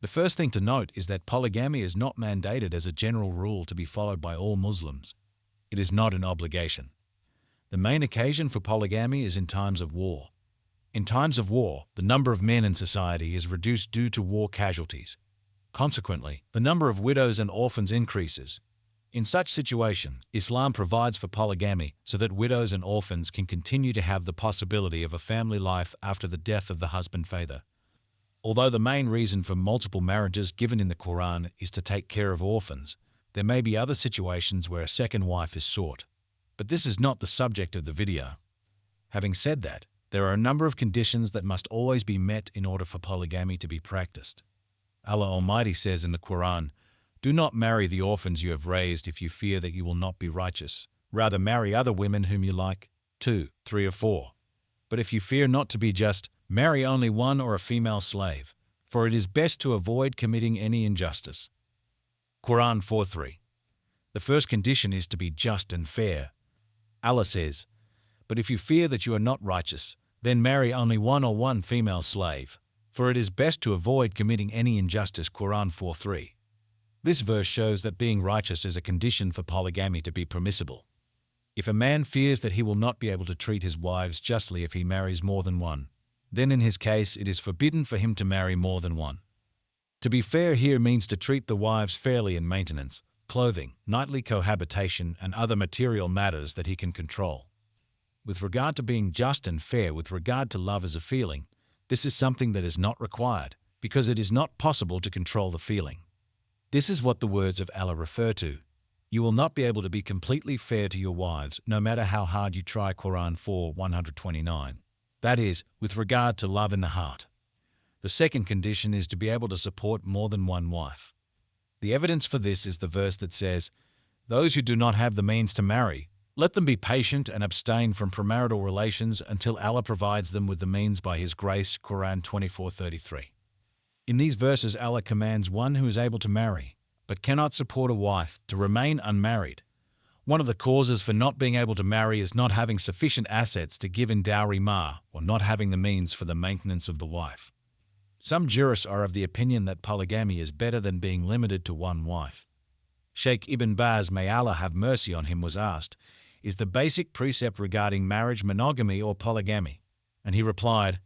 The first thing to note is that polygamy is not mandated as a general rule to be followed by all Muslims. It is not an obligation. The main occasion for polygamy is in times of war. In times of war, the number of men in society is reduced due to war casualties. Consequently, the number of widows and orphans increases. In such situation, Islam provides for polygamy so that widows and orphans can continue to have the possibility of a family life after the death of the husband-father. Although the main reason for multiple marriages given in the Quran is to take care of orphans, there may be other situations where a second wife is sought. But this is not the subject of the video. Having said that, there are a number of conditions that must always be met in order for polygamy to be practiced. Allah Almighty says in the Quran, "Do not marry the orphans you have raised if you fear that you will not be righteous. Rather marry other women whom you like, 2, 3, or 4. But if you fear not to be just, marry only one or a female slave, for it is best to avoid committing any injustice." Quran 4:3. The first condition is to be just and fair. Allah says, "But if you fear that you are not righteous, then marry only one or one female slave, for it is best to avoid committing any injustice." Quran 4:3. This verse shows that being righteous is a condition for polygamy to be permissible. If a man fears that he will not be able to treat his wives justly if he marries more than one, then in his case it is forbidden for him to marry more than one. To be fair here means to treat the wives fairly in maintenance, clothing, nightly cohabitation, and other material matters that he can control. With regard to being just and fair with regard to love as a feeling, this is something that is not required, because it is not possible to control the feeling. This is what the words of Allah refer to. You will not be able to be completely fair to your wives, no matter how hard you try. Quran 4:129. That is, with regard to love in the heart. The second condition is to be able to support more than one wife. The evidence for this is the verse that says, "Those who do not have the means to marry, let them be patient and abstain from premarital relations until Allah provides them with the means by His grace." Quran 24:33. In these verses, Allah commands one who is able to marry, but cannot support a wife, to remain unmarried. One of the causes for not being able to marry is not having sufficient assets to give in dowry mahr, or not having the means for the maintenance of the wife. Some jurists are of the opinion that polygamy is better than being limited to one wife. Sheikh Ibn Baz, may Allah have mercy on him, was asked, "Is the basic precept regarding marriage monogamy or polygamy?" And he replied,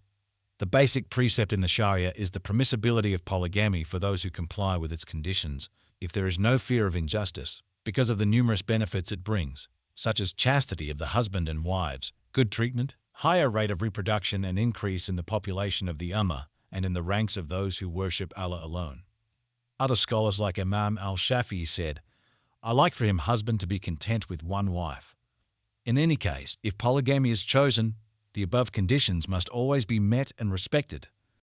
"The basic precept in the Sharia is the permissibility of polygamy for those who comply with its conditions, if there is no fear of injustice, because of the numerous benefits it brings, such as chastity of the husband and wives, good treatment, higher rate of reproduction, and increase in the population of the Ummah and in the ranks of those who worship Allah alone." Other scholars like Imam al-Shafi'i said, "I like for him husband to be content with one wife." In any case, if polygamy is chosen, the above conditions must always be met and respected.